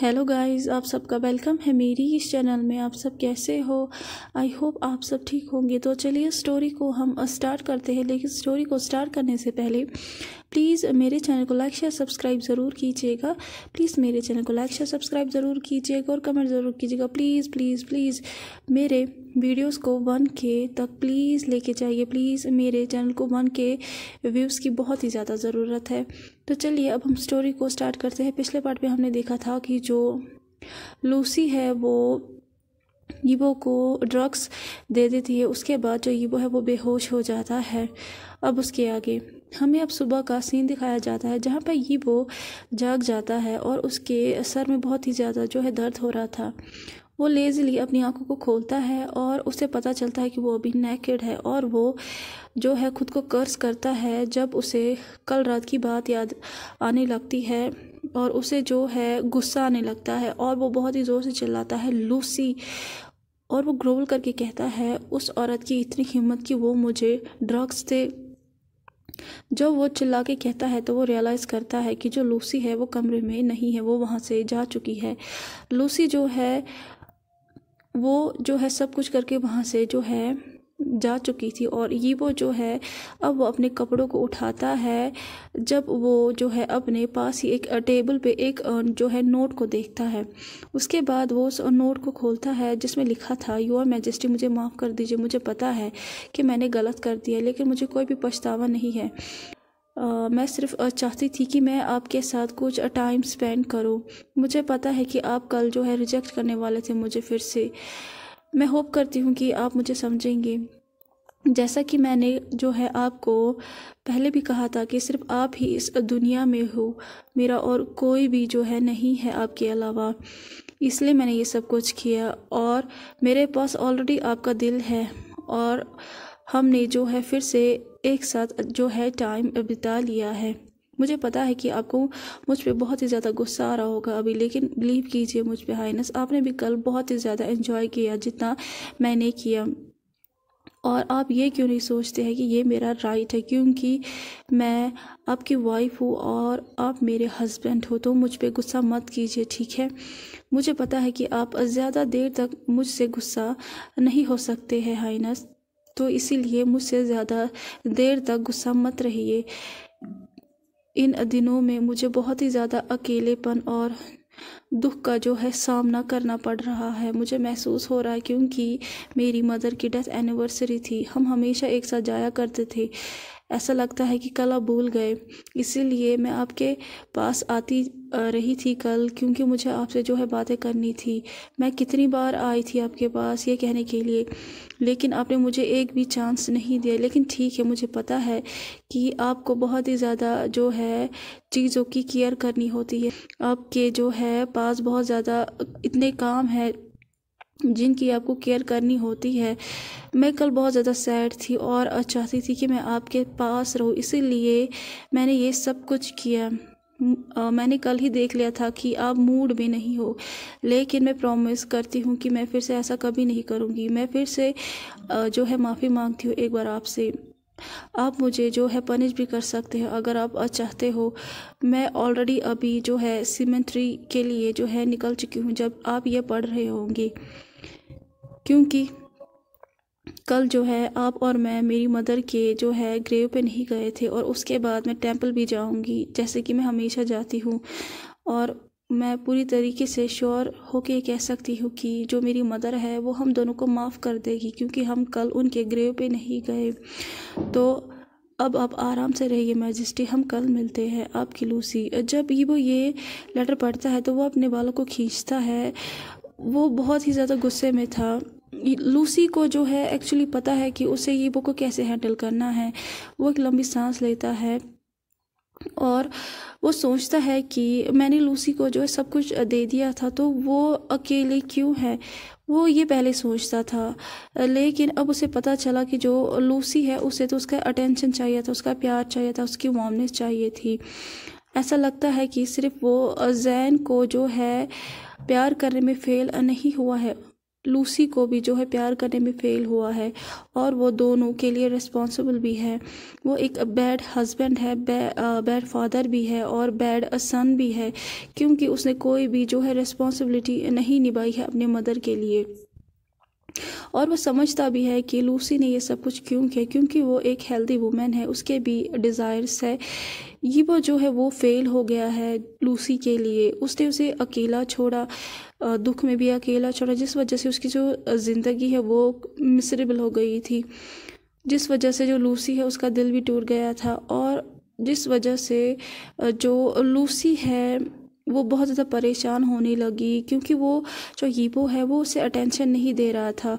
Hello guys, आप सबका welcome है मेरी इस चैनल में। आप सब कैसे हो? आई होप आप सब ठीक होंगे। तो चलिए स्टोरी को हम स्टार्ट करते हैं। लेकिन स्टोरी को स्टार्ट करने से पहले प्लीज़ मेरे चैनल को लाइक शेयर सब्सक्राइब ज़रूर कीजिएगा। प्लीज़ मेरे चैनल को लाइक शेयर सब्सक्राइब ज़रूर कीजिएगा और कमेंट ज़रूर कीजिएगा। प्लीज़ प्लीज़ प्लीज़ मेरे वीडियोस को 1K तक प्लीज़ लेके जाइए। प्लीज़ मेरे चैनल को 1K व्यूज़ की बहुत ही ज़्यादा ज़रूरत है। तो चलिए अब हम स्टोरी को स्टार्ट करते हैं। पिछले पार्ट में हमने देखा था कि जो लूसी है वो यीबो को ड्रग्स दे देती है। उसके बाद जो यीबो है वो बेहोश हो जाता है। अब उसके आगे हमें अब सुबह का सीन दिखाया जाता है जहाँ पर यीबो जाग जाता है और उसके सर में बहुत ही ज़्यादा जो है दर्द हो रहा था। वो लेज़िली अपनी आंखों को खोलता है और उसे पता चलता है कि वो अभी नेकेड है और वो जो है खुद को कर्स करता है जब उसे कल रात की बात याद आने लगती है और उसे जो है गुस्सा आने लगता है और वो बहुत ही ज़ोर से चिल्लाता है लूसी। और वो ग्रोल करके कहता है उस औरत की इतनी हिम्मत कि वो मुझे ड्रग्स दे। जब वो चिल्ला के कहता है तो वो रियलाइज़ करता है कि जो लूसी है वो कमरे में नहीं है, वो वहाँ से जा चुकी है। लूसी जो है वो जो है सब कुछ करके वहाँ से जो है जा चुकी थी और यीबो जो है अब वो अपने कपड़ों को उठाता है जब वो जो है अपने पास ही एक टेबल पे एक जो है नोट को देखता है। उसके बाद वो उस नोट को खोलता है जिसमें लिखा था योर मैजेस्टी, मुझे माफ़ कर दीजिए, मुझे पता है कि मैंने गलत कर दिया लेकिन मुझे कोई भी पछतावा नहीं है। मैं सिर्फ चाहती थी कि मैं आपके साथ कुछ टाइम स्पेंड करूं। मुझे पता है कि आप कल जो है रिजेक्ट करने वाले थे मुझे फिर से। मैं होप करती हूँ कि आप मुझे समझेंगे। जैसा कि मैंने जो है आपको पहले भी कहा था कि सिर्फ आप ही इस दुनिया में हो, मेरा और कोई भी जो है नहीं है आपके अलावा, इसलिए मैंने ये सब कुछ किया और मेरे पास ऑलरेडी आपका दिल है और हमने जो है फिर से एक साथ जो है टाइम बिता लिया है। मुझे पता है कि आपको मुझ पे बहुत ही ज़्यादा गुस्सा आ रहा होगा अभी, लेकिन बिलीव कीजिए मुझ पे हाइनेस, आपने भी कल बहुत ही ज़्यादा एंजॉय किया जितना मैंने किया। और आप ये क्यों नहीं सोचते हैं कि ये मेरा राइट है, क्योंकि मैं आपकी वाइफ हूँ और आप मेरे हस्बैंड हो। तो मुझ पे गुस्सा मत कीजिए, ठीक है? मुझे पता है कि आप ज़्यादा देर तक मुझसे गुस्सा नहीं हो सकते हैं हाइनेस, तो इसीलिए मुझसे ज़्यादा देर तक गुस्सा मत रहिए। इन दिनों में मुझे बहुत ही ज़्यादा अकेलेपन और दुख का जो है सामना करना पड़ रहा है। मुझे महसूस हो रहा है क्योंकि मेरी मदर की डेथ एनिवर्सरी थी, हम हमेशा एक साथ जाया करते थे। ऐसा लगता है कि कल आप भूल गए, इसीलिए मैं आपके पास आती रही थी कल, क्योंकि मुझे आपसे जो है बातें करनी थी। मैं कितनी बार आई थी आपके पास ये कहने के लिए, लेकिन आपने मुझे एक भी चांस नहीं दिया। लेकिन ठीक है, मुझे पता है कि आपको बहुत ही ज़्यादा जो है चीज़ों की केयर करनी होती है। आपके जो है पास बहुत ज़्यादा इतने काम हैं जिनकी आपको केयर करनी होती है। मैं कल बहुत ज़्यादा सैड थी और चाहती थी कि मैं आपके पास रहूं, इसीलिए मैंने ये सब कुछ किया। मैंने कल ही देख लिया था कि आप मूड में नहीं हो, लेकिन मैं प्रॉमिस करती हूँ कि मैं फिर से ऐसा कभी नहीं करूँगी। मैं फिर से जो है माफ़ी मांगती हूँ एक बार आपसे। आप मुझे जो है पनिश भी कर सकते हो अगर आप चाहते हो। मैं ऑलरेडी अभी जो है सिमेंट्री के लिए जो है निकल चुकी हूँ जब आप ये पढ़ रहे होंगे, क्योंकि कल जो है आप और मैं मेरी मदर के जो है ग्रेव पे नहीं गए थे और उसके बाद मैं टेंपल भी जाऊंगी जैसे कि मैं हमेशा जाती हूँ। और मैं पूरी तरीके से श्योर होके कह सकती हूँ कि जो मेरी मदर है वो हम दोनों को माफ़ कर देगी, क्योंकि हम कल उनके ग्रेव पे नहीं गए। तो अब आप आराम से रहिए मैजेस्टी, हम कल मिलते हैं। आपकी लूसी। जब वो ये लेटर पढ़ता है तो वो अपने बालों को खींचता है। वो बहुत ही ज़्यादा गुस्से में था। लूसी को जो है एक्चुअली पता है कि उसे यीबो को कैसे हैंडल करना है। वो एक लंबी सांस लेता है और वो सोचता है कि मैंने लूसी को जो है सब कुछ दे दिया था तो वो अकेले क्यों है। वो ये पहले सोचता था, लेकिन अब उसे पता चला कि जो लूसी है उसे तो उसका अटेंशन चाहिए था, उसका प्यार चाहिए था, उसकी वार्मनेस चाहिए थी। ऐसा लगता है कि सिर्फ वो जैन को जो है प्यार करने में फेल नहीं हुआ है, लूसी को भी जो है प्यार करने में फेल हुआ है और वो दोनों के लिए रिस्पॉन्सिबल भी है। वो एक बैड हस्बैंड है, बैड फादर भी है और बैड सन भी है, क्योंकि उसने कोई भी जो है रिस्पॉन्सिबिलिटी नहीं निभाई है अपने मदर के लिए। और वो समझता भी है कि लूसी ने ये सब कुछ क्यों किया, क्योंकि वो एक हेल्दी वुमेन है, उसके भी डिज़ायर्स है। ये वो जो है वो फेल हो गया है लूसी के लिए। उसने उसे अकेला छोड़ा, दुख में भी अकेला छोड़ा, जिस वजह से उसकी जो ज़िंदगी है वो मिसरेबल हो गई थी, जिस वजह से जो लूसी है उसका दिल भी टूट गया था, और जिस वजह से जो लूसी है वो बहुत ज़्यादा परेशान होने लगी, क्योंकि वो जो यीबो है वो उसे अटेंशन नहीं दे रहा था।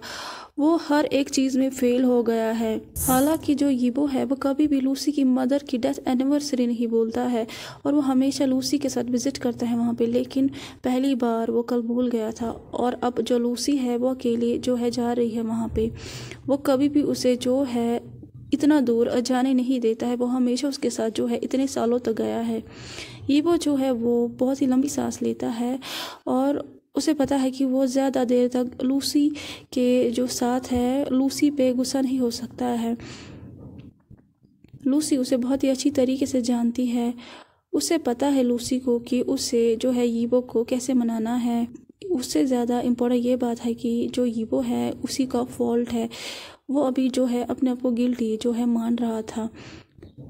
वो हर एक चीज़ में फेल हो गया है। हालांकि जो यीबो है वो कभी भी लूसी की मदर की डेथ एनिवर्सरी नहीं बोलता है, और वो हमेशा लूसी के साथ विज़िट करता है वहाँ पे, लेकिन पहली बार वो कल भूल गया था। और अब जो लूसी है वो अकेले जो है जा रही है वहाँ पे। वो कभी भी उसे जो है इतना दूर जाने नहीं देता है, वो हमेशा उसके साथ जो है इतने सालों तक गया है। यीबो जो है वो बहुत ही लंबी सांस लेता है और उसे पता है कि वो ज़्यादा देर तक लूसी के जो साथ है, लूसी पे गुस्सा नहीं हो सकता है। लूसी उसे बहुत ही अच्छी तरीके से जानती है। उसे पता है लूसी को कि उसे जो है यीबो को कैसे मनाना है। उससे ज़्यादा इम्पोर्टेंट ये बात है कि जो यीबो है उसी का फॉल्ट है। वो अभी जो है अपने आप को गिल्टी जो है मान रहा था।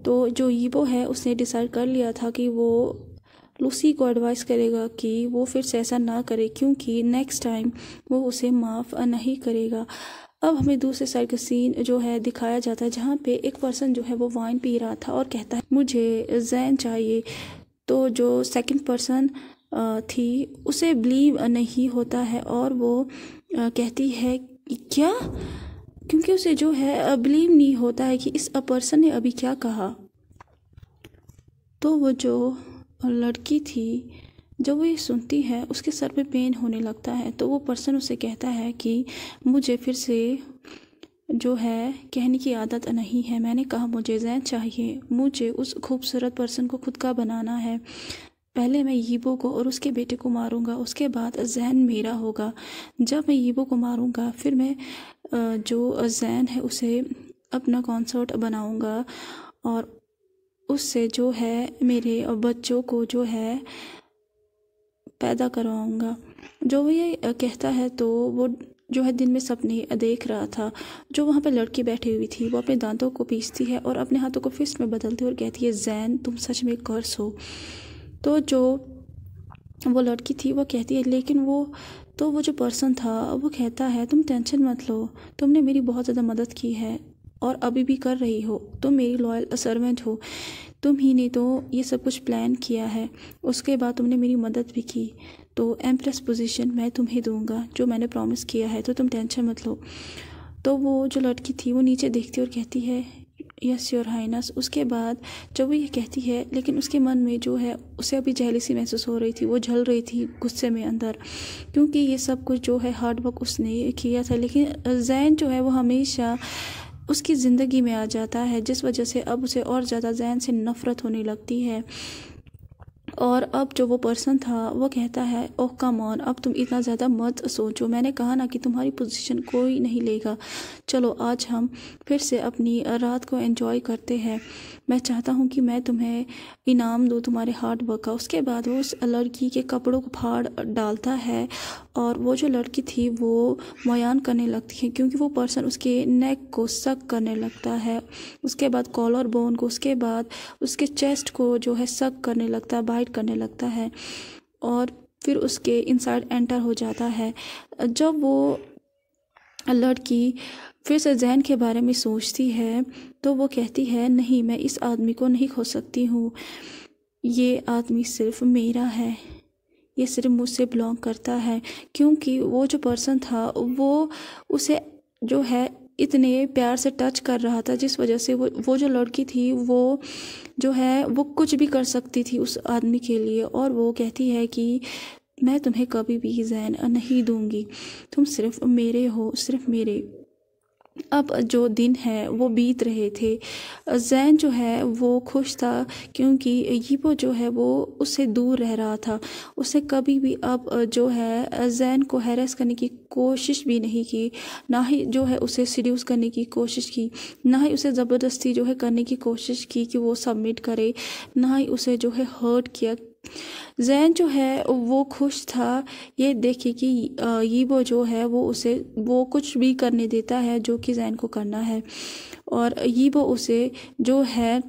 तो जो यीबो है उसने डिसाइड कर लिया था कि वो लूसी को एडवाइस करेगा कि वो फिर से ऐसा ना करे, क्योंकि नेक्स्ट टाइम वो उसे माफ़ नहीं करेगा। अब हमें दूसरे साइड का सीन जो है दिखाया जाता है, जहाँ पे एक पर्सन जो है वो वाइन पी रहा था और कहता है मुझे जैन चाहिए। तो जो सेकंड पर्सन थी उसे बिलीव नहीं होता है और वो कहती है क्या, क्योंकि उसे जो है बिलीव नहीं होता है कि इस पर्सन ने अभी क्या कहा। तो वो जो लड़की थी जब वो ये सुनती है उसके सर पे पेन होने लगता है। तो वो पर्सन उसे कहता है कि मुझे फिर से जो है कहने की आदत नहीं है, मैंने कहा मुझे जैन चाहिए, मुझे उस खूबसूरत पर्सन को खुद का बनाना है। पहले मैं यीबो को और उसके बेटे को मारूंगा, उसके बाद जैन मेरा होगा। जब मैं यीबो को मारूंगा फिर मैं जो जैन है उसे अपना कंसर्ट बनाऊंगा और उससे जो है मेरे बच्चों को जो है पैदा करवाऊंगा। जो वो ये कहता है तो वो जो है दिन में सपने देख रहा था। जो वहाँ पे लड़की बैठी हुई थी वो अपने दांतों को पीसती है और अपने हाथों को फिस्ट में बदलती है और कहती है जैन तुम सच में कर्स हो। तो जो वो लड़की थी वो कहती है लेकिन वो जो पर्सन था वो कहता है तुम टेंशन मत लो, तुमने मेरी बहुत ज़्यादा मदद की है और अभी भी कर रही हो, तुम मेरी लॉयल सर्वेंट हो, तुम ही ने तो ये सब कुछ प्लान किया है, उसके बाद तुमने मेरी मदद भी की, तो एम्प्रेस पोजीशन मैं तुम्हें दूंगा जो मैंने प्रॉमिस किया है, तो तुम टेंशन मत लो। तो वो जो लड़की थी वो नीचे देखती और कहती है यस योर हाइनेस। उसके बाद जब वो ये कहती है लेकिन उसके मन में जो है उसे अभी जेलसी महसूस हो रही थी, वो जल रही थी गुस्से में अंदर, क्योंकि ये सब कुछ जो है हार्ड वर्क उसने किया था। लेकिन जैन जो है वो हमेशा उसकी ज़िंदगी में आ जाता है, जिस वजह से अब उसे और ज़्यादा जैन से नफ़रत होने लगती है। और अब जो वो पर्सन था वो कहता है ओह कम ऑन, अब तुम इतना ज़्यादा मत सोचो, मैंने कहा ना कि तुम्हारी पोजीशन कोई नहीं लेगा, चलो आज हम फिर से अपनी रात को एंजॉय करते हैं, मैं चाहता हूँ कि मैं तुम्हें इनाम दूँ तुम्हारे हार्ड वर्क का। उसके बाद वो उस लड़की के कपड़ों को फाड़ डालता है और वो जो लड़की थी वो मुयान करने लगती है, क्योंकि वो पर्सन उसके नेक को सक करने लगता है, उसके बाद कॉलर बोन को, उसके बाद उसके चेस्ट को जो है सक करने लगता है, बाइट करने लगता है और फिर उसके इनसाइड एंटर हो जाता है। जब वो लड़की फिर से जैन के बारे में सोचती है तो वो कहती है नहीं, मैं इस आदमी को नहीं खो सकती हूँ, ये आदमी सिर्फ मेरा है, ये सिर्फ मुझसे बिलोंग करता है, क्योंकि वो जो पर्सन था वो उसे जो है इतने प्यार से टच कर रहा था, जिस वजह से वो जो लड़की थी वो जो है वो कुछ भी कर सकती थी उस आदमी के लिए। और वो कहती है कि मैं तुम्हें कभी भी जैन नहीं दूंगी, तुम सिर्फ मेरे हो, सिर्फ मेरे। अब जो दिन है वो बीत रहे थे। जैन जो है वो खुश था क्योंकि यीबो जो है वो उससे दूर रह रहा था। उसने कभी भी अब जो है जैन को हैरेस करने की कोशिश भी नहीं की, ना ही जो है उसे सीड्यूस करने की कोशिश की, ना ही उसे ज़बरदस्ती जो है करने की कोशिश की कि वो सबमिट करे, ना ही उसे जो है हर्ट किया। जैन जो है वो खुश था ये देखे कि यीबो जो है वो उसे वो कुछ भी करने देता है जो कि जैन को करना है, और यीबो उसे जो है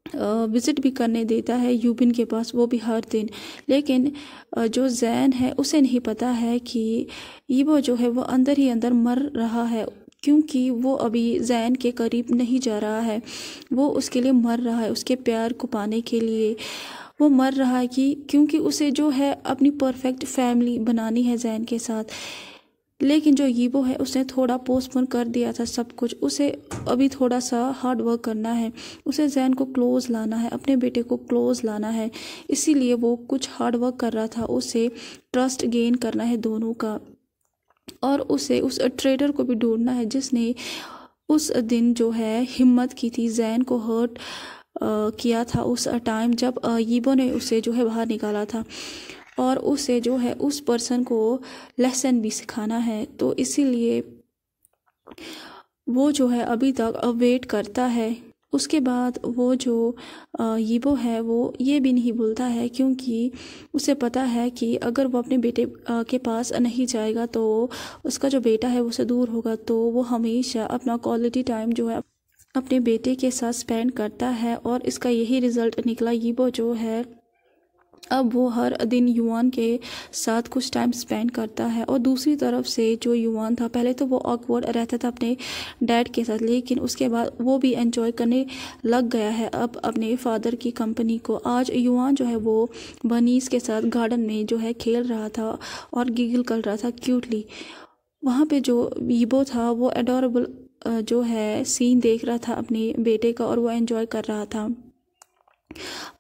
विज़िट भी करने देता है यूबिन के पास, वो भी हर दिन। लेकिन जो जैन है उसे नहीं पता है कि यीबो जो है वो अंदर ही अंदर मर रहा है, क्योंकि वो अभी जैन के करीब नहीं जा रहा है। वो उसके लिए मर रहा है, उसके प्यार को पाने के लिए वो मर रहा है कि क्योंकि उसे जो है अपनी परफेक्ट फैमिली बनानी है जैन के साथ। लेकिन जो यीबो है उसने थोड़ा पोस्टपोन कर दिया था सब कुछ। उसे अभी थोड़ा सा हार्ड वर्क करना है, उसे जैन को क्लोज लाना है, अपने बेटे को क्लोज लाना है, इसीलिए वो कुछ हार्ड वर्क कर रहा था। उसे ट्रस्ट गेन करना है दोनों का, और उसे उस ट्रेडर को भी ढूंढना है जिसने उस दिन जो है हिम्मत की थी जैन को हर्ट किया था उस टाइम जब यीबो ने उसे जो है बाहर निकाला था, और उसे जो है उस पर्सन को लेसन भी सिखाना है। तो इसीलिए वो जो है अभी तक वेट करता है। उसके बाद वो जो यीबो है वो ये भी नहीं भूलता है, क्योंकि उसे पता है कि अगर वो अपने बेटे के पास नहीं जाएगा तो उसका जो बेटा है वो उससे दूर होगा, तो वो हमेशा अपना क्वालिटी टाइम जो है अपने बेटे के साथ स्पेंड करता है। और इसका यही रिज़ल्ट निकला। यीबो जो है अब वो हर दिन युआन के साथ कुछ टाइम स्पेंड करता है, और दूसरी तरफ से जो युआन था पहले तो वो ऑकवर्ड रहता था अपने डैड के साथ, लेकिन उसके बाद वो भी एंजॉय करने लग गया है अब अपने फादर की कंपनी को। आज युआन जो है वो बनीज के साथ गार्डन में जो है खेल रहा था और गिगल कर रहा था क्यूटली। वहाँ पे जो यीबो था वो एडोरेबल जो है सीन देख रहा था अपने बेटे का, और वो एंजॉय कर रहा था।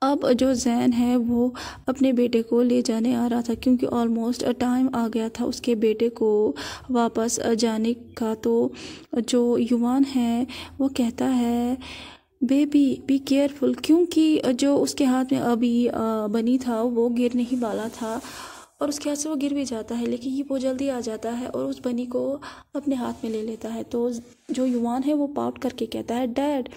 अब जो जैन है वो अपने बेटे को ले जाने आ रहा था, क्योंकि ऑलमोस्ट टाइम आ गया था उसके बेटे को वापस जाने का। तो जो युवान है वो कहता है बेबी बी केयरफुल, क्योंकि जो उसके हाथ में अभी बनी था वो गिरने ही वाला था, और उसके हाथ से वो गिर भी जाता है, लेकिन ये वो जल्दी आ जाता है और उस बनी को अपने हाथ में ले लेता है। तो जो युवान है वो पाउट करके कहता है डैड,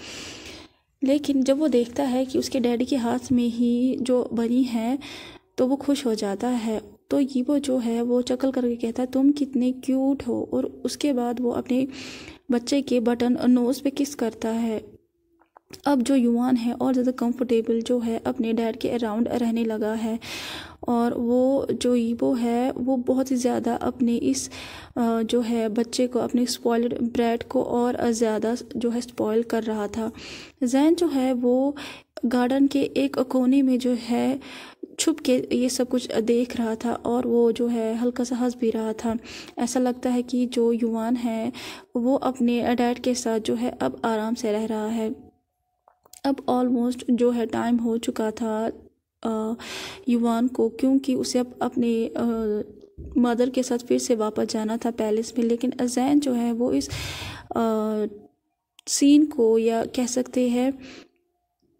लेकिन जब वो देखता है कि उसके डैडी के हाथ में ही जो बनी है तो वो खुश हो जाता है। तो यीबो जो है वो चकल करके कहता है तुम कितने क्यूट हो, और उसके बाद वो अपने बच्चे के बटन नोज़ पे किस करता है। अब जो युवान है और ज़्यादा कंफर्टेबल जो है अपने डैड के अराउंड रहने लगा है, और वो जो यीबो है वो बहुत ही ज़्यादा अपने इस जो है बच्चे को, अपने स्पॉइल्ड ब्रेड को और ज़्यादा जो है स्पॉइल कर रहा था। जैन जो है वो गार्डन के एक कोने में जो है छुप के ये सब कुछ देख रहा था, और वो जो है हल्का सा हंस भी रहा था। ऐसा लगता है कि जो युवान है वो अपने डैड के साथ जो है अब आराम से रह रहा है। अब ऑलमोस्ट जो है टाइम हो चुका था युवान को, क्योंकि उसे अब अपने मदर के साथ फिर से वापस जाना था पैलेस में। लेकिन जैन जो है वो इस सीन को, या कह सकते हैं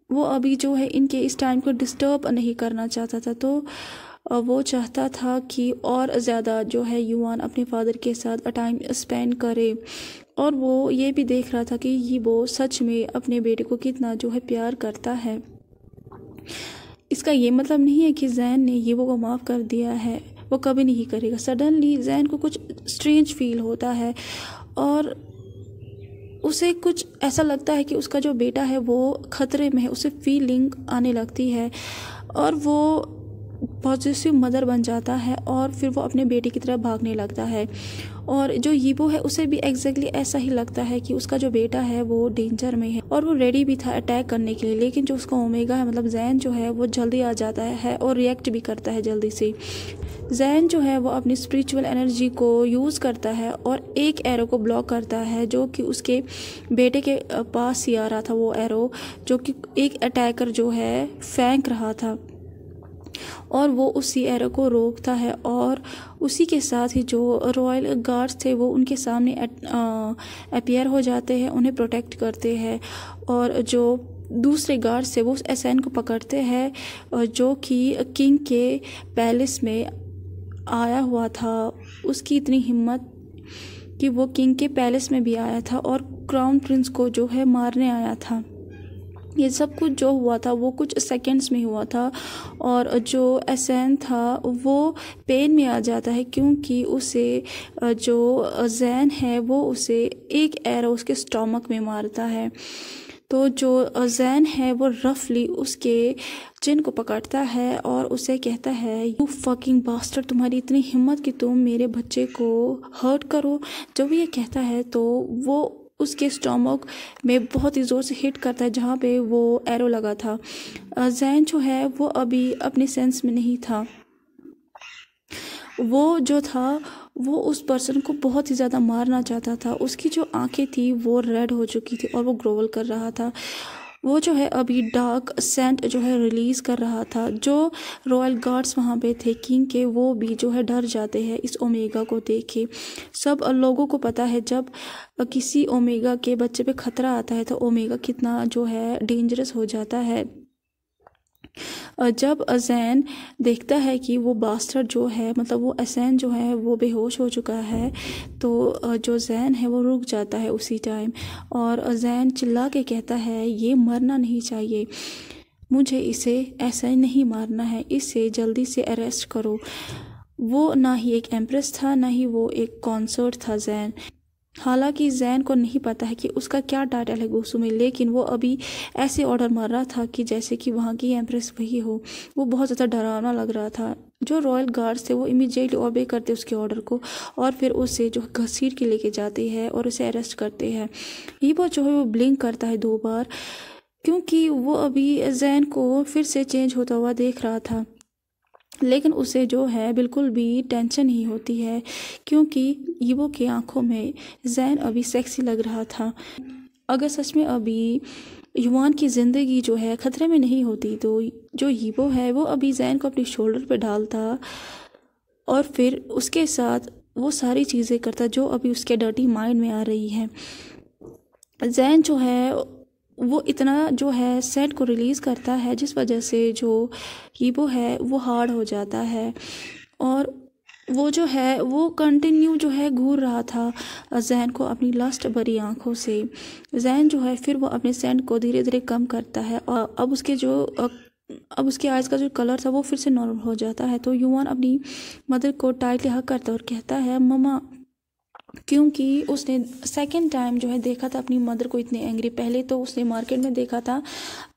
वो अभी जो है इनके इस टाइम को डिस्टर्ब नहीं करना चाहता था। तो वो चाहता था कि और ज़्यादा जो है युवान अपने फादर के साथ टाइम स्पेंड करे, और वो ये भी देख रहा था कि ये वो सच में अपने बेटे को कितना जो है प्यार करता है। इसका ये मतलब नहीं है कि जैन ने यीबो को माफ़ कर दिया है, वो कभी नहीं करेगा। सडनली जैन को कुछ स्ट्रेंज फील होता है, और उसे कुछ ऐसा लगता है कि उसका जो बेटा है वो ख़तरे में है। उसे फीलिंग आने लगती है, और वो पॉजिटिव मदर बन जाता है, और फिर वो अपने बेटे की तरफ भागने लगता है। और जो यीबो है उसे भी एग्जैक्टली ऐसा ही लगता है कि उसका जो बेटा है वो डेंजर में है, और वो रेडी भी था अटैक करने के लिए। लेकिन जो उसका ओमेगा है, मतलब जैन जो है वो जल्दी आ जाता है और रिएक्ट भी करता है जल्दी से। जैन जो है वो अपनी स्पिरिचुअल एनर्जी को यूज़ करता है और एक एरो को ब्लॉक करता है, जो कि उसके बेटे के पास ही आ रहा था। वो एरो जो कि एक अटैकर जो है फेंक रहा था। और वो उसी एरो को रोकता है और उसी के साथ ही जो रॉयल गार्ड्स थे वो उनके सामने अपीयर हो जाते हैं, उन्हें प्रोटेक्ट करते हैं। और जो दूसरे गार्ड्स थे वो एसेन को पकड़ते हैं जो कि किंग के पैलेस में आया हुआ था। उसकी इतनी हिम्मत कि वो किंग के पैलेस में भी आया था और क्राउन प्रिंस को जो है मारने आया था। ये सब कुछ जो हुआ था वो कुछ सेकंड्स में हुआ था और जो एसेन था वो पेन में आ जाता है क्योंकि उसे जो जैन है वो उसे एक एरो उसके स्टमक में मारता है। तो जो जैन है वो रफली उसके चिन को पकड़ता है और उसे कहता है, यू फकिंग बास्टर्ड, तुम्हारी इतनी हिम्मत कि तुम मेरे बच्चे को हर्ट करो। जब ये कहता है तो वो उसके स्टमक में बहुत ही ज़ोर से हिट करता है जहाँ पे वो एरो लगा था। जैन जो है वो अभी अपने सेंस में नहीं था। वो जो था वो उस पर्सन को बहुत ही ज़्यादा मारना चाहता था। उसकी जो आंखें थी वो रेड हो चुकी थी और वो ग्रोवल कर रहा था। वो जो है अभी डार्क सेंट जो है रिलीज़ कर रहा था। जो रॉयल गार्ड्स वहाँ पे थे किंग के वो भी जो है डर जाते हैं इस ओमेगा को देख के। सब लोगों को पता है जब किसी ओमेगा के बच्चे पे खतरा आता है तो ओमेगा कितना जो है डेंजरस हो जाता है। जब जैन देखता है कि वो बास्टर्ड जो है मतलब वो एसेन जो है वो बेहोश हो चुका है तो जो जैन है वो रुक जाता है उसी टाइम और जैन चिल्ला के कहता है, ये मरना नहीं चाहिए, मुझे इसे ऐसा नहीं मारना है, इसे जल्दी से अरेस्ट करो। वो ना ही एक एम्प्रेस था ना ही वो एक कॉन्सर्ट था जैन। हालांकि जैन को नहीं पता है कि उसका क्या टाइटल है गोसू में, लेकिन वो अभी ऐसे ऑर्डर मार रहा था कि जैसे कि वहाँ की एम्प्रेस वही हो। वो बहुत ज़्यादा डरावना लग रहा था। जो रॉयल गार्ड्स थे वो इमीडिएटली ओबे करते उसके ऑर्डर को और फिर उसे जो घसीट के लेके जाते हैं और उसे अरेस्ट करते हैं। हीबो जो है वो ब्लिंक करता है 2 बार क्योंकि वो अभी जैन को फिर से चेंज होता हुआ देख रहा था, लेकिन उसे जो है बिल्कुल भी टेंशन नहीं होती है क्योंकि हीबो की आंखों में जैन अभी सेक्सी लग रहा था। अगर सच में अभी युवान की ज़िंदगी जो है ख़तरे में नहीं होती तो जो हीबो है वो अभी जैन को अपनी शोल्डर पे डालता और फिर उसके साथ वो सारी चीज़ें करता जो अभी उसके डर्टी माइंड में आ रही है। जैन जो है वो इतना जो है सेट को रिलीज़ करता है जिस वजह से जो हीबो है वो हार्ड हो जाता है और वो जो है वो कंटिन्यू जो है घूर रहा था जैन को अपनी लास्ट भरी आंखों से। जैन जो है फिर वो अपने सेंट को धीरे धीरे कम करता है और अब उसके आइज़ का जो कलर था वो फिर से नॉर्मल हो जाता है। तो युवान अपनी मदर को टाइटली हग करता है और कहता है मम्मा, क्योंकि उसने सेकंड टाइम जो है देखा था अपनी मदर को इतने एंग्री। पहले तो उसने मार्केट में देखा था,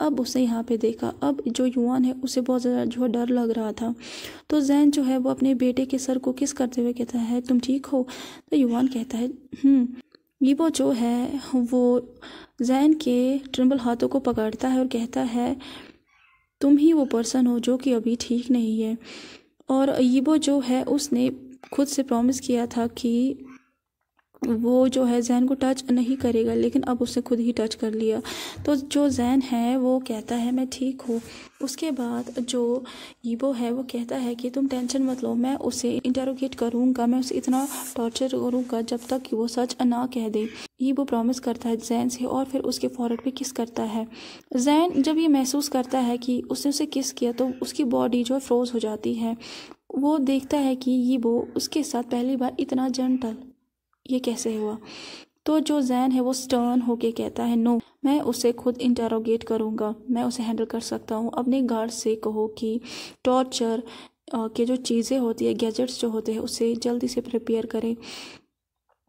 अब उसने यहाँ पे देखा। अब जो युवान है उसे बहुत ज़्यादा जो है डर लग रहा था। तो जैन जो है वो अपने बेटे के सर को किस करते हुए कहता है, तुम ठीक हो? तो युवान कहता है हीबो जो है वो जैन के ट्रिम्बल हाथों को पकड़ता है और कहता है, तुम ही वो पर्सन हो जो कि अभी ठीक नहीं है। और हीबो जो है उसने खुद से प्रॉमिस किया था कि वो जो है जैन को टच नहीं करेगा, लेकिन अब उसने खुद ही टच कर लिया। तो जो जैन है वो कहता है मैं ठीक हूँ। उसके बाद जो हीबो है वो कहता है कि तुम टेंशन मत लो, मैं उसे इंटरोगेट करूँगा, मैं उसे इतना टॉर्चर करूँगा जब तक कि वो सच ना कह दे। हीबो प्रॉमिस करता है जैन से और फिर उसके फॉरहेड पे किस करता है। जैन जब ये महसूस करता है कि उसने उसे किस किया तो उसकी बॉडी जो फ्रोज हो जाती है। वो देखता है कि हीबो उसके साथ पहली बार इतना जेंटल, ये कैसे हुआ। तो जो जैन है वो स्टर्न होके कहता है, नो, मैं उसे खुद इंटरोगेट करूँगा, मैं उसे हैंडल कर सकता हूँ। अपने गार्ड से कहो कि टॉर्चर के जो चीज़ें होती है, गैजेट्स जो होते हैं, उसे जल्दी से प्रिपेयर करें।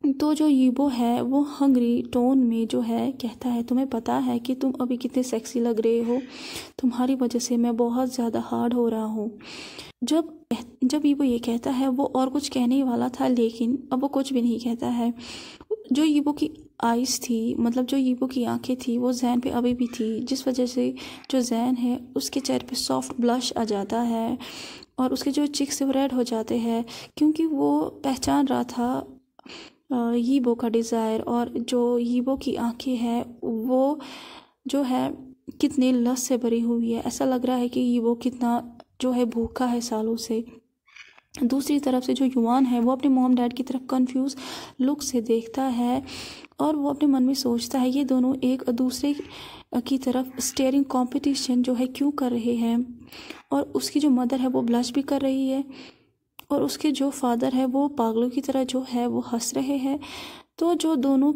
तो जो हीबो है वो हंग्री टोन में जो है कहता है, तुम्हें पता है कि तुम अभी कितने सेक्सी लग रहे हो, तुम्हारी वजह से मैं बहुत ज़्यादा हार्ड हो रहा हूँ। जब हीबो ये कहता है वो और कुछ कहने ही वाला था, लेकिन अब वो कुछ भी नहीं कहता है। जो हीबो की आइज़ थी, मतलब जो हीबो की आंखें थी, वो जैन पे अभी भी थी, जिस वजह से जो जैन है उसके चेहरे पे सॉफ्ट ब्लश आ जाता है और उसके जो चिक्स वो रेड हो जाते हैं क्योंकि वो पहचान रहा था हीबो का डिज़ायर। और जो हीबो की आंखें हैं वो जो है कितने लस्ट से भरी हुई है। ऐसा लग रहा है कि हीबो कितना जो है भूखा है सालों से। दूसरी तरफ से जो युवान है वो अपने मॉम डैड की तरफ कंफ्यूज लुक से देखता है और वो अपने मन में सोचता है ये दोनों एक दूसरे की तरफ स्टेयरिंग कंपटीशन जो है क्यों कर रहे हैं। और उसकी जो मदर है वो ब्लश भी कर रही है और उसके जो फादर है वो पागलों की तरह जो है वो हंस रहे हैं। तो जो दोनों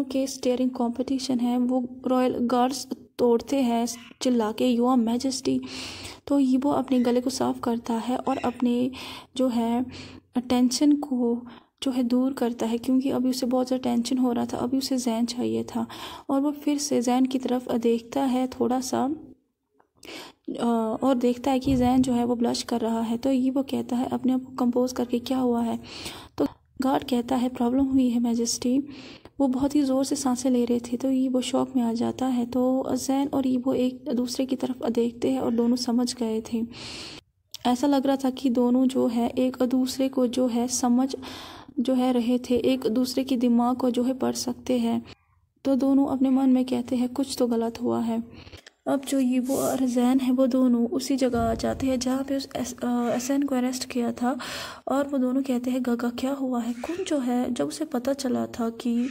के स्टेयरिंग कंपटीशन है वो रॉयल गार्ड्स तोड़ते हैं चिल्ला के योर मैजेस्टी। तो ये वो अपने गले को साफ करता है और अपने जो है टेंशन को जो है दूर करता है, क्योंकि अभी उसे बहुत ज़्यादा टेंशन हो रहा था। अभी उसे जैन चाहिए था और वो फिर से जैन की तरफ देखता है थोड़ा सा और देखता है कि जैन जो है वो ब्लश कर रहा है। तो ये वो कहता है अपने आप को कंपोज करके क्या हुआ है। तो गार्ड कहता है प्रॉब्लम हुई है मैजेस्टी। वो बहुत ही ज़ोर से सांसें ले रहे थे। तो ये वो शॉक में आ जाता है। तो जैन और ये वो एक दूसरे की तरफ देखते हैं और दोनों समझ गए थे। ऐसा लग रहा था कि दोनों जो है एक दूसरे को जो है समझ जो है रहे थे, एक दूसरे की दिमाग को जो है पढ़ सकते हैं। तो दोनों अपने मन में कहते हैं कुछ तो गलत हुआ है। अब जो ये वो और जैन है वो दोनों उसी जगह आ जाते हैं जहाँ पे उस एसएन को अरेस्ट किया था और वो दोनों कहते हैं गगा क्या हुआ है। कुन जो है जब उसे पता चला था कि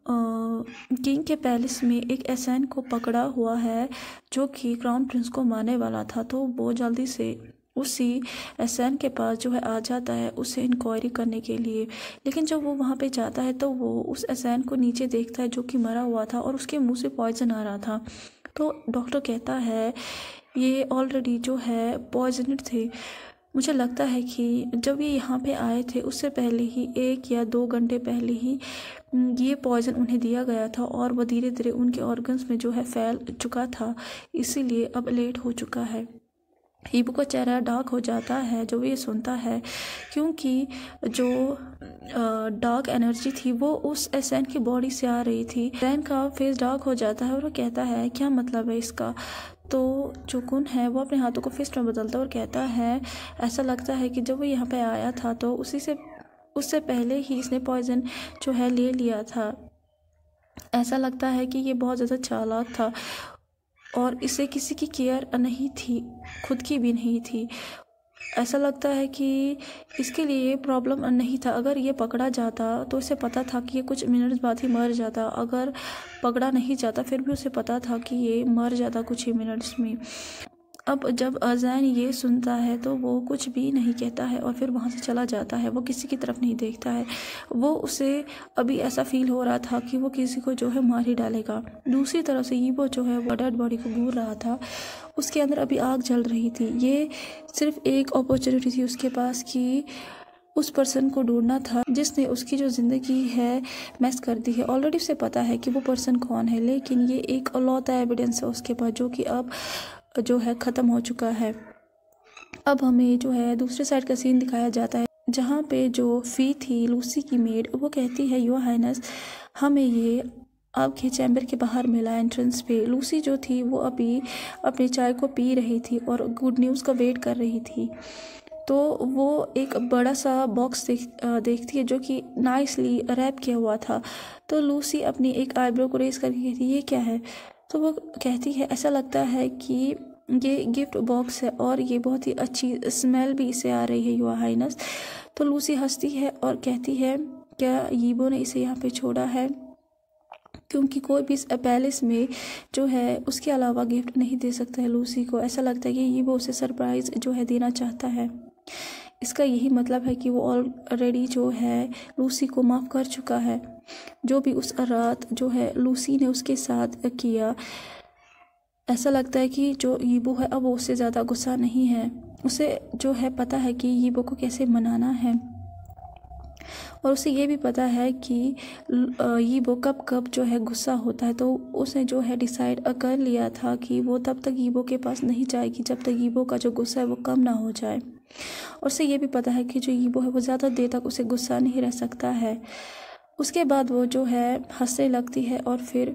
किंग के पैलेस में एक एसएन को पकड़ा हुआ है जो कि क्राउन प्रिंस को मारने वाला था, तो वो जल्दी से उसी एसएन के पास जो है आ जाता है उसे इंक्वायरी करने के लिए। लेकिन जब वो वहाँ पे जाता है तो वो उस एसएन को नीचे देखता है जो कि मरा हुआ था और उसके मुंह से पॉइजन आ रहा था। तो डॉक्टर कहता है ये ऑलरेडी जो है पॉइजनड थे। मुझे लगता है कि जब ये यहाँ पे आए थे उससे पहले ही 1 या 2 घंटे पहले ही ये पॉइजन उन्हें दिया गया था और वो धीरे धीरे उनके ऑर्गन्स में जो है फैल चुका था, इसीलिए अब लेट हो चुका है। हीबू का चेहरा डार्क हो जाता है जब ये सुनता है, क्योंकि जो डार्क एनर्जी थी वो उस एसएन की बॉडी से आ रही थी। एसएन का फेस डार्क हो जाता है और वो कहता है क्या मतलब है इसका। तो जो कुन है वो अपने हाथों को फिस्ट में बदलता है और कहता है ऐसा लगता है कि जब वो यहाँ पे आया था तो उससे पहले ही इसने पॉइजन जो है ले लिया था। ऐसा लगता है कि ये बहुत ज़्यादा चालाक था और इसे किसी की केयर नहीं थी, खुद की भी नहीं थी। ऐसा लगता है कि इसके लिए ये प्रॉब्लम नहीं था। अगर ये पकड़ा जाता तो इसे पता था कि ये कुछ मिनट्स बाद ही मर जाता। अगर पकड़ा नहीं जाता फिर भी उसे पता था कि ये मर जाता कुछ ही मिनट्स में। अब जब अजैन ये सुनता है तो वो कुछ भी नहीं कहता है और फिर वहाँ से चला जाता है। वो किसी की तरफ नहीं देखता है। उसे अभी ऐसा फील हो रहा था कि वो किसी को जो है मार ही डालेगा। दूसरी तरफ से वो जो है वो डेड बॉडी को घूर रहा था, उसके अंदर अभी आग जल रही थी। ये सिर्फ एक अपॉर्चुनिटी थी उसके पास कि उस पर्सन को ढूंढना था जिसने उसकी जो ज़िंदगी है मैस कर दी है। ऑलरेडी उसे पता है कि वो पर्सन कौन है, लेकिन ये एक अलौता एविडेंस है उसके पास जो कि अब जो है ख़त्म हो चुका है। अब हमें जो है दूसरे साइड का सीन दिखाया जाता है जहाँ पे जो फी थी लूसी की मेड, वो कहती है योर हाइनेस हमें ये आपके चैम्बर के बाहर मिला एंट्रेंस पे। लूसी जो थी वो अभी अपनी चाय को पी रही थी और गुड न्यूज़ का वेट कर रही थी। तो वो एक बड़ा सा बॉक्स देखती है जो कि नाइसली रैप किया हुआ था। तो लूसी अपनी एक आईब्रो को रेस करके कहती है ये क्या है। तो वो कहती है ऐसा लगता है कि ये गिफ्ट बॉक्स है और ये बहुत ही अच्छी स्मेल भी इसे आ रही है योर हाइनेस। तो लूसी हंसती है और कहती है क्या यीबो ने इसे यहाँ पे छोड़ा है, क्योंकि कोई भी इस पैलेस में जो है उसके अलावा गिफ्ट नहीं दे सकता है लूसी को। ऐसा लगता है कि यीबो उसे सरप्राइज़ जो है देना चाहता है। इसका यही मतलब है कि वो ऑलरेडी जो है लूसी को माफ़ कर चुका है। जो भी उस रात जो है लूसी ने उसके साथ किया, ऐसा लगता है कि जो यीबो है अब वो उससे ज़्यादा गुस्सा नहीं है। उसे जो है पता है कि यीबो को कैसे मनाना है और उसे ये भी पता है कि यीबो कब कब जो है गुस्सा होता है। तो उसने जो है डिसाइड कर लिया था कि वो तब तक यीबो के पास नहीं जाएगी जब तक यीबो का जो गुस्सा है वो कम ना हो जाए। और उसे ये भी पता है कि जो यीबो है वो ज़्यादा देर तक उसे गुस्सा नहीं रह सकता है। उसके बाद वो जो है हंसने लगती है और फिर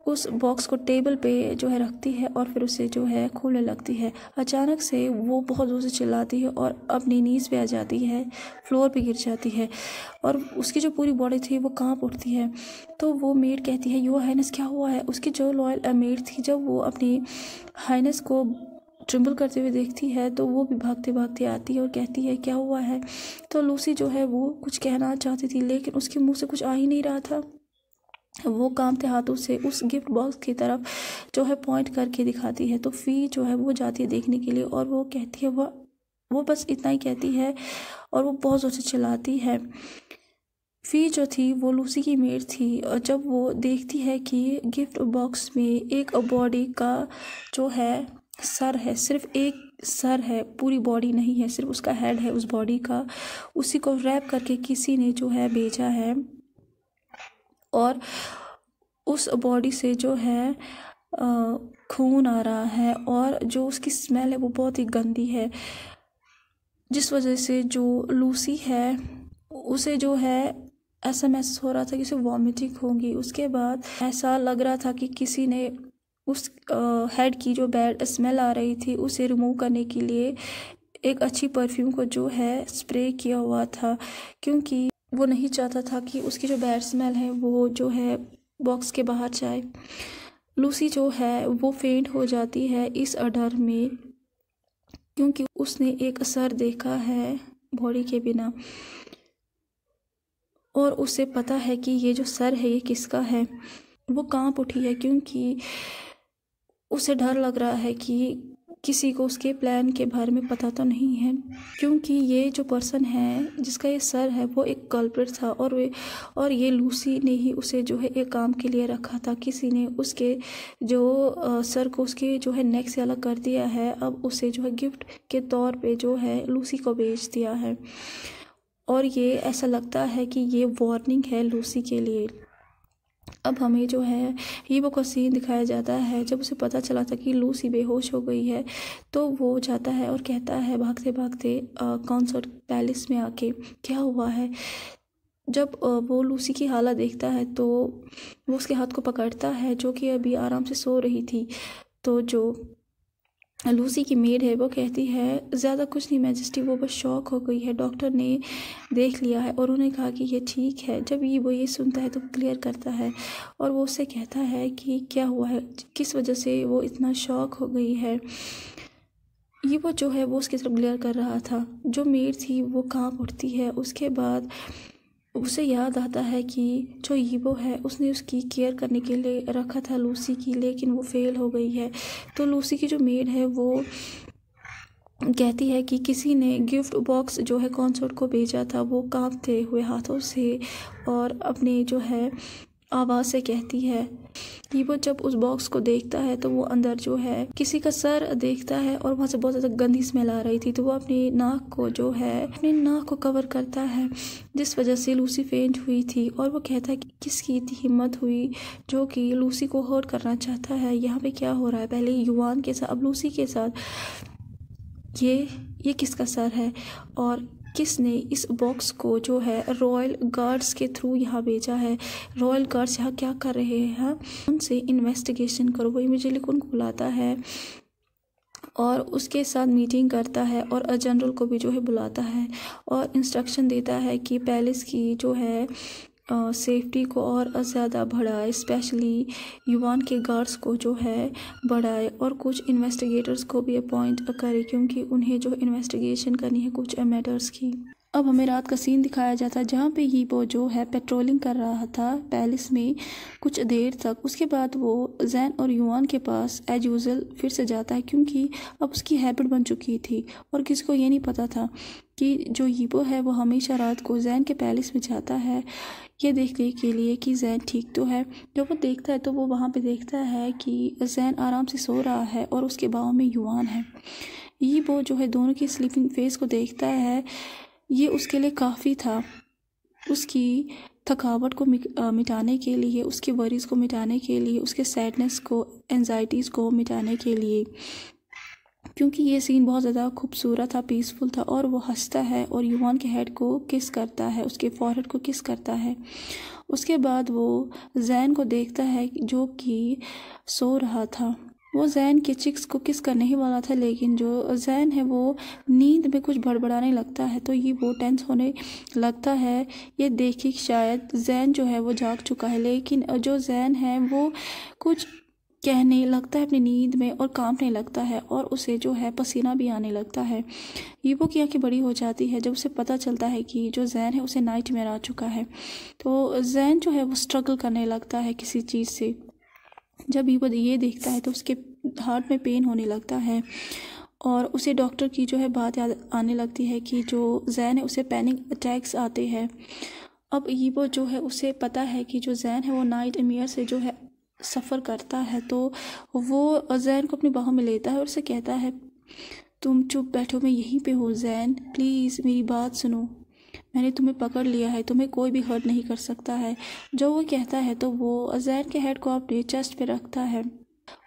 उस बॉक्स को टेबल पे जो है रखती है और फिर उसे जो है खोलने लगती है। अचानक से वो बहुत ज़ोर से चिल्लाती है और अपनी नीज़ पे आ जाती है, फ्लोर पे गिर जाती है और उसकी जो पूरी बॉडी थी वो कांप उठती है। तो वो मेड कहती है योर हाइनेस क्या हुआ है। उसकी जो लॉयल मेड थी जब वो अपनी हाइनेस को ट्रिम्बल करते हुए देखती है तो वो भी भागते भागते आती है और कहती है क्या हुआ है। तो लूसी जो है वो कुछ कहना चाहती थी लेकिन उसके मुंह से कुछ आ ही नहीं रहा था। वो कांपते हाथों से उस गिफ्ट बॉक्स की तरफ जो है पॉइंट करके दिखाती है। तो फ़ी जो है वो जाती है देखने के लिए और वो कहती है वो बस इतना ही कहती है और वो बहुत ज़ोर से चिल्लाती है। फ़ी जो थी वो लूसी की मेड थी और जब वो देखती है कि गिफ्ट बॉक्स में एक बॉडी का जो है सर है, सिर्फ एक सर है, पूरी बॉडी नहीं है, सिर्फ उसका हेड है उस बॉडी का, उसी को रैप करके किसी ने जो है भेजा है और उस बॉडी से जो है खून आ रहा है और जो उसकी स्मेल है वो बहुत ही गंदी है, जिस वजह से जो लूसी है उसे जो है ऐसा महसूस हो रहा था कि उसे वॉमिटिंग होगी। उसके बाद ऐसा लग रहा था कि किसी ने उस हेड की जो बैड स्मेल आ रही थी उसे रिमूव करने के लिए एक अच्छी परफ्यूम को जो है स्प्रे किया हुआ था, क्योंकि वो नहीं चाहता था कि उसकी जो बैड स्मेल है वो जो है बॉक्स के बाहर जाए। लूसी जो है वो फेंट हो जाती है इस डर में, क्योंकि उसने एक सर देखा है बॉडी के बिना और उसे पता है कि ये जो सर है ये किसका है। वो कांप उठी है क्योंकि उसे डर लग रहा है कि किसी को उसके प्लान के बारे में पता तो नहीं है, क्योंकि ये जो पर्सन है जिसका ये सर है वो एक कल्प्रिट था और ये लूसी ने ही उसे जो है एक काम के लिए रखा था। किसी ने उसके जो सर को उसके जो है नेक से अलग कर दिया है, अब उसे जो है गिफ्ट के तौर पे जो है लूसी को बेच दिया है और ये ऐसा लगता है कि ये वार्निंग है लूसी के लिए। अब हमें जो है हीबो का सीन दिखाया जाता है। जब उसे पता चला था कि लूसी बेहोश हो गई है तो वो जाता है और कहता है भागते भागते कॉन्सर्ट पैलेस में आके क्या हुआ है। जब वो लूसी की हालत देखता है तो वो उसके हाथ को पकड़ता है जो कि अभी आराम से सो रही थी। तो जो लूसी की मेड है वो कहती है ज़्यादा कुछ नहीं मैजेस्टी, वो बस शॉक हो गई है, डॉक्टर ने देख लिया है और उन्होंने कहा कि ये ठीक है। जब वो ये सुनता है तो क्लियर करता है और वो उससे कहता है कि क्या हुआ है, किस वजह से वो इतना शॉक हो गई है। ये वो जो है वो उसकी तरफ ग्लेयर कर रहा था। जो मेड थी वो कांप उठती है। उसके बाद उसे याद आता है कि जो ईबो है उसने उसकी केयर करने के लिए रखा था लूसी की, लेकिन वो फेल हो गई है। तो लूसी की जो मेड है वो कहती है कि किसी ने गिफ्ट बॉक्स जो है कॉन्सर्ट को भेजा था। वो कांपते हुए हाथों से और अपने जो है आवाज़ से कहती है कि वो जब उस बॉक्स को देखता है तो वो अंदर जो है किसी का सर देखता है और वहाँ से बहुत ज़्यादा गंदी स्मेल आ रही थी। तो वो अपनी नाक को जो है अपने नाक को कवर करता है, जिस वजह से लूसी फेंट हुई थी। और वो कहता है कि किसकी इतनी हिम्मत हुई जो कि लूसी को हर्ट करना चाहता है। यहाँ पे क्या हो रहा है, पहले युवान के साथ अब लूसी के साथ। ये किसका सर है और किसने इस बॉक्स को जो है रॉयल गार्ड्स के थ्रू यहाँ भेजा है। रॉयल गार्ड्स यहाँ क्या कर रहे हैं, उनसे इन्वेस्टिगेशन करो। वो इमीडिएटली उनको बुलाता है और उसके साथ मीटिंग करता है और जनरल को भी जो है बुलाता है और इंस्ट्रक्शन देता है कि पैलेस की जो है सेफ्टी को और ज़्यादा बढ़ाए, स्पेशली युवान के गार्ड्स को जो है बढ़ाए और कुछ इन्वेस्टिगेटर्स को भी अपॉइंट करे, क्योंकि उन्हें जो इन्वेस्टिगेशन करनी है कुछ मैटर्स की। अब हमें रात का सीन दिखाया जाता है जहाँ पे हीबो जो है पेट्रोलिंग कर रहा था पैलेस में कुछ देर तक। उसके बाद वो जैन और युवान के पास एज यूजुअल फिर से जाता है, क्योंकि अब उसकी हैबिट बन चुकी थी और किसी को ये नहीं पता था कि जो हीबो है वो हमेशा रात को जैन के पैलेस में जाता है ये देखने के लिए कि जैन ठीक तो है। जब वो देखता है तो वो वहाँ पे देखता है कि जैन आराम से सो रहा है और उसके बाहों में युवान है। हीबो जो है दोनों की स्लीपिंग फेस को देखता है। ये उसके लिए काफ़ी था, उसकी थकावट को मिटाने के लिए, उसके वरीज़ को मिटाने के लिए, उसके सैडनेस को, एंजाइटीज़ को मिटाने के लिए, क्योंकि ये सीन बहुत ज़्यादा खूबसूरत था, पीसफुल था। और वो हंसता है और युवान के हेड को किस करता है, उसके फॉरहेड को किस करता है। उसके बाद वो जैन को देखता है जो कि सो रहा था। वो जैन के चिक्स को किस करने ही वाला था, लेकिन जो जैन है वो नींद में कुछ बड़बड़ाने लगता है। तो ये वो टेंस होने लगता है ये देख के शायद जैन जो है वो जाग चुका है, लेकिन जो जैन है वो कुछ कहने लगता है अपनी नींद में और कांपने लगता है और उसे जो है पसीना भी आने लगता है। यीबो की आंखें बड़ी हो जाती है जब उसे पता चलता है कि जो जैन है उसे नाइटमेयर आ चुका है। तो जैन जो है वो स्ट्रगल करने लगता है किसी चीज़ से। जब यीबो ये देखता है तो उसके हार्ट में पेन होने लगता है और उसे डॉक्टर की जो है बात याद आने लगती है कि जो जैन है उसे पैनिक अटैक्स आते हैं। अब यीबो जो है उसे पता है कि जो जैन है वो नाइटमेयर से जो है सफ़र करता है। तो वो जैन को अपनी बाहों में लेता है और उसे कहता है, तुम चुप बैठो, मैं यहीं पे हूँ जैन, प्लीज़ मेरी बात सुनो, मैंने तुम्हें पकड़ लिया है, तुम्हें कोई भी हर्ट नहीं कर सकता है। जो वो कहता है तो वो जैन के हेड को अपने चेस्ट पे रखता है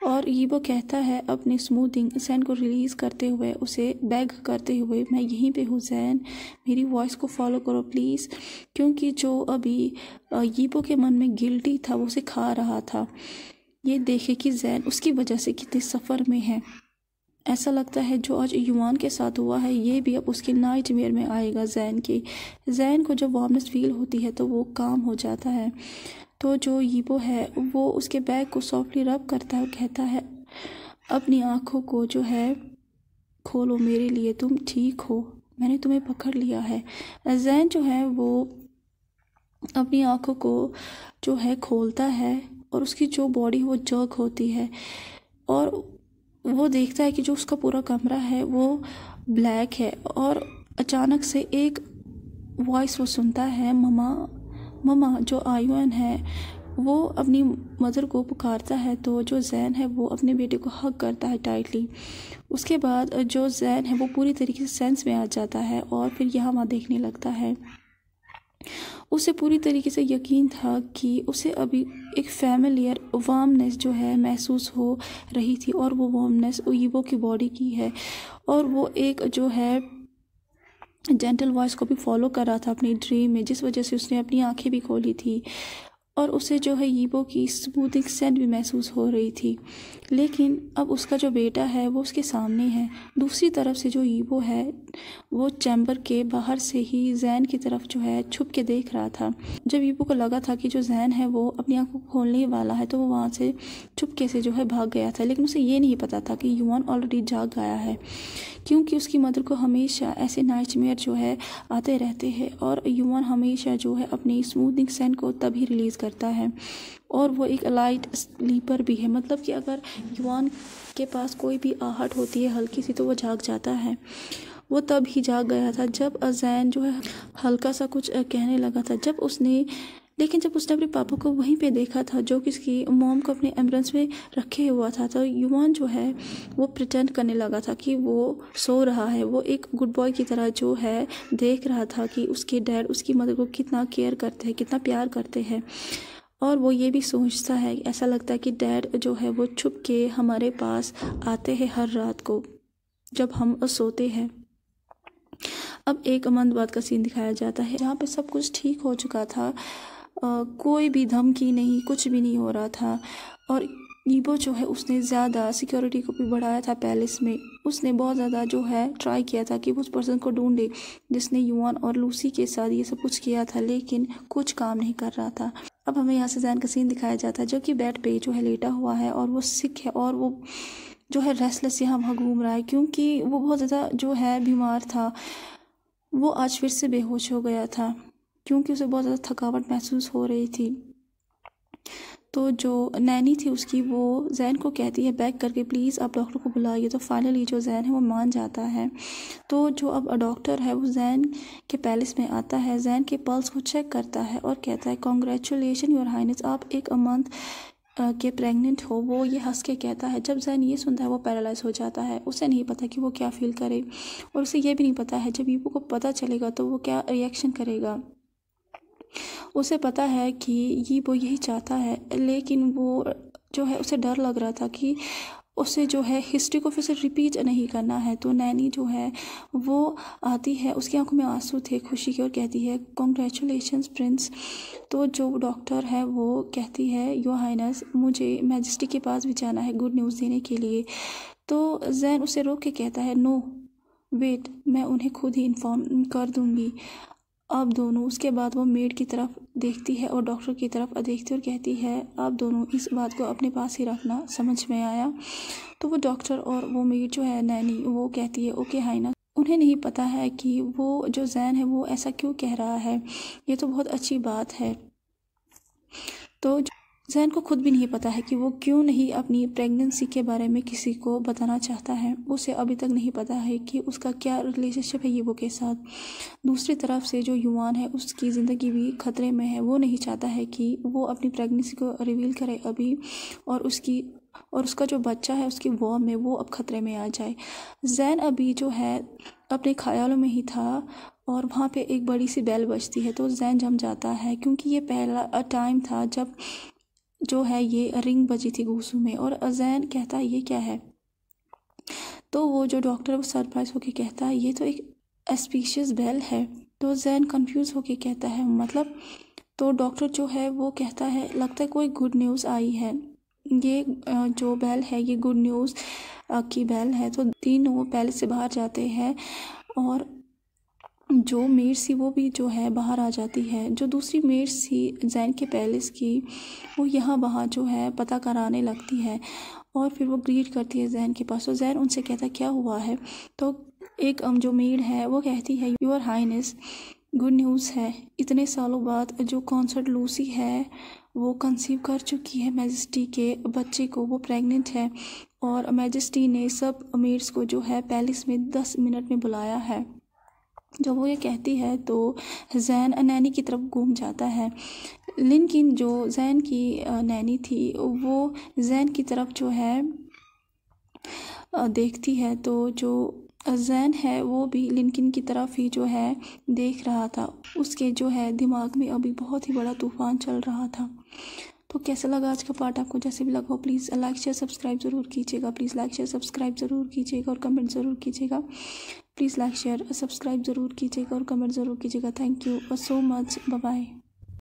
और यीबो कहता है अपनी स्मूथिंग जैन को रिलीज़ करते हुए, उसे बैग करते हुए, मैं यहीं पे हूँ जैन, मेरी वॉइस को फॉलो करो प्लीज़। क्योंकि जो अभी यीबो के मन में गिल्टी था वो उसे खा रहा था, ये देखे कि जैन उसकी वजह से कितने सफ़र में है। ऐसा लगता है जो आज युवान के साथ हुआ है ये भी अब उसके नाइटमेयर में आएगा जैन के। जैन को जब वार्मनेस फील होती है तो वो काम हो जाता है। तो जो यीबो है वो उसके बैग को सॉफ्टली रब करता है और कहता है, अपनी आँखों को जो है खोलो मेरे लिए, तुम ठीक हो, मैंने तुम्हें पकड़ लिया है। जैन जो है वो अपनी आँखों को जो है खोलता है और उसकी जो बॉडी है वो जर्क होती है और वो देखता है कि जो उसका पूरा कमरा है वो ब्लैक है। और अचानक से एक वॉइस वो सुनता है, ममा ममा। जो आयुन है वो अपनी मदर को पुकारता है। तो जो जैन है वो अपने बेटे को हग करता है टाइटली। उसके बाद जो जैन है वो पूरी तरीके से सेंस में आ जाता है और फिर यहाँ वहाँ देखने लगता है। उसे पूरी तरीके से यकीन था कि उसे अभी एक फैमिलियर वार्मनेस जो है महसूस हो रही थी और वो वार्मनेस यीबो की बॉडी की है और वो एक जो है जेंटल वॉइस को भी फॉलो कर रहा था अपनी ड्रीम में, जिस वजह से उसने अपनी आंखें भी खोली थी और उसे जो है यीबो की स्मूथिंग सेंट भी महसूस हो रही थी। लेकिन अब उसका जो बेटा है वो उसके सामने है। दूसरी तरफ से जो यीबो है वो चैम्बर के बाहर से ही जैन की तरफ जो है छुप के देख रहा था। जब यीबो को लगा था कि जो जैन है वो अपनी आंखों को खोलने वाला है तो वो वहाँ से चुपके से जो है भाग गया था। लेकिन उसे ये नहीं पता था कि युवान ऑलरेडी जाग गया है, क्योंकि उसकी मदर को हमेशा ऐसे नाइटमेयर जो है आते रहते हैं और युवान हमेशा जो है अपनी स्मूथिंग सेंट को तभी रिलीज़ करता है और वो एक लाइट स्लीपर भी है। मतलब कि अगर युवान के पास कोई भी आहट होती है हल्की सी तो वो जाग जाता है। वो तब ही जाग गया था जब जैन जो है हल्का सा कुछ कहने लगा था। जब उसने अपने पापा को वहीं पे देखा था जो कि उसकी मॉम को अपने एम्बुलेंस में रखे हुआ था, तो युवान जो है वो प्रिटेंड करने लगा था कि वो सो रहा है। वो एक गुड बॉय की तरह जो है देख रहा था कि उसके डैड उसकी मदर को कितना केयर करते हैं, कितना प्यार करते हैं। और वो ये भी सोचता है, ऐसा लगता है कि डैड जो है वो छुप के हमारे पास आते हैं हर रात को जब हम सोते हैं। अब एक मंदबात का सीन दिखाया जाता है जहाँ पे सब कुछ ठीक हो चुका था, कोई भी धमकी नहीं, कुछ भी नहीं हो रहा था। और यीबो जो है उसने ज़्यादा सिक्योरिटी को भी बढ़ाया था पैलेस में। उसने बहुत ज़्यादा जो है ट्राई किया था कि उस पर्सन को ढूंढे जिसने युवान और लूसी के साथ ये सब कुछ किया था, लेकिन कुछ काम नहीं कर रहा था। अब हमें यहाँ से जैन का सीन दिखाया जाता है जो कि बेड पे जो है लेटा हुआ है और वो सिक है और वो जो है रेस्टलेस यहाँ वहाँ घूम रहा है क्योंकि वो बहुत ज़्यादा जो है बीमार था। वो आज फिर से बेहोश हो गया था क्योंकि उसे बहुत ज़्यादा थकावट महसूस हो रही थी। तो जो नैनी थी उसकी वो जैन को कहती है बैग करके प्लीज़ आप डॉक्टर को बुलाइए। तो फाइनली जो जैन है वो मान जाता है। तो जो अब डॉक्टर है वो जैन के पैलेस में आता है, जैन के पल्स को चेक करता है और कहता है कॉन्ग्रेचुलेशन योर हाइनेस, आप 1 मंथ के प्रेग्नेंट हो। वो ये हंस के कहता है। जब जैन ये सुनता है वो पैरालाइज हो जाता है। उसे नहीं पता कि वो क्या फील करे और उसे ये भी नहीं पता है जब यीबो को पता चलेगा तो वो क्या रिएक्शन करेगा। उसे पता है कि यीबो यही चाहता है, लेकिन वो जो है उसे डर लग रहा था कि उसे जो है हिस्ट्री को फिर से रिपीट नहीं करना है। तो नैनी जो है वो आती है, उसकी आंखों में आंसू थे खुशी के और कहती है कॉन्ग्रेचुलेशंस प्रिंस। तो जो डॉक्टर है वो कहती है योर हाइनेस मुझे मैजेस्टी के पास भी जाना है गुड न्यूज़ देने के लिए। तो जैन उसे रोक के कहता है नो वेट, मैं उन्हें खुद ही इन्फॉर्म कर दूंगी। आप दोनों, उसके बाद वो मेड की तरफ देखती है और डॉक्टर की तरफ देखती है और कहती है आप दोनों इस बात को अपने पास ही रखना, समझ में आया। तो वो डॉक्टर और वो मेड जो है नैनी, वो कहती है ओके हाइना। उन्हें नहीं पता है कि वो जो जैन है वो ऐसा क्यों कह रहा है, ये तो बहुत अच्छी बात है। तो जैन को खुद भी नहीं पता है कि वो क्यों नहीं अपनी प्रेगनेंसी के बारे में किसी को बताना चाहता है। उसे अभी तक नहीं पता है कि उसका क्या रिलेशनशिप है यीवो के साथ। दूसरी तरफ से जो युवान है उसकी ज़िंदगी भी खतरे में है। वो नहीं चाहता है कि वो अपनी प्रेगनेंसी को रिवील करे अभी, और उसका जो बच्चा है उसकी वॉर में वो अब खतरे में आ जाए। जैन अभी जो है अपने ख्यालों में ही था और वहाँ पे एक बड़ी सी बेल बजती है तो जैन जम जाता है, क्योंकि ये पहला टाइम था जब जो है ये रिंग बजी थी घूसू में। और जैन कहता है ये क्या है। तो वो जो डॉक्टर है वो सरप्राइज होके कहता है ये तो एक एस्पीशियस बेल है। तो जैन कंफ्यूज होके कहता है मतलब। तो डॉक्टर जो है वो कहता है लगता है कोई गुड न्यूज़ आई है, ये जो बेल है ये गुड न्यूज़ की बेल है। तो तीनों वो पैलेस से बाहर जाते हैं और जो मेड सी वो भी जो है बाहर आ जाती है। जो दूसरी मेड सी जैन के पैलेस की, वो यहाँ वहाँ जो है पता कराने लगती है और फिर वो ग्रीट करती है जैन के पास। तो जैन उनसे कहता क्या हुआ है। तो एक जो मेड है वो कहती है योर हाइनेस, गुड न्यूज़ है, इतने सालों बाद जो कॉन्सर्ट लूसी है वो कंसीव कर चुकी है मैजेस्टी के बच्चे को, वो प्रेग्नेंट है और मैजेस्टी ने सब मेड्स को जो है पैलेस में 10 मिनट में बुलाया है। जब वो ये कहती है तो जैन नैनी की तरफ घूम जाता है। लिनकिन जो जैन की नैनी थी वो जैन की तरफ जो है देखती है। तो जो जैन है वो भी लिनकिन की तरफ ही जो है देख रहा था। उसके जो है दिमाग में अभी बहुत ही बड़ा तूफान चल रहा था। तो कैसा लगा आज का पार्ट आपको। जैसे भी लगा हो प्लीज़ लाइक शेयर सब्सक्राइब ज़रूर कीजिएगा। प्लीज़ लाइक शेयर सब्सक्राइब ज़रूर कीजिएगा और कमेंट ज़रूर कीजिएगा। प्लीज़ लाइक शेयर सब्सक्राइब ज़रूर कीजिएगा और कमेंट ज़रूर कीजिएगा। Thank you so much, bye bye.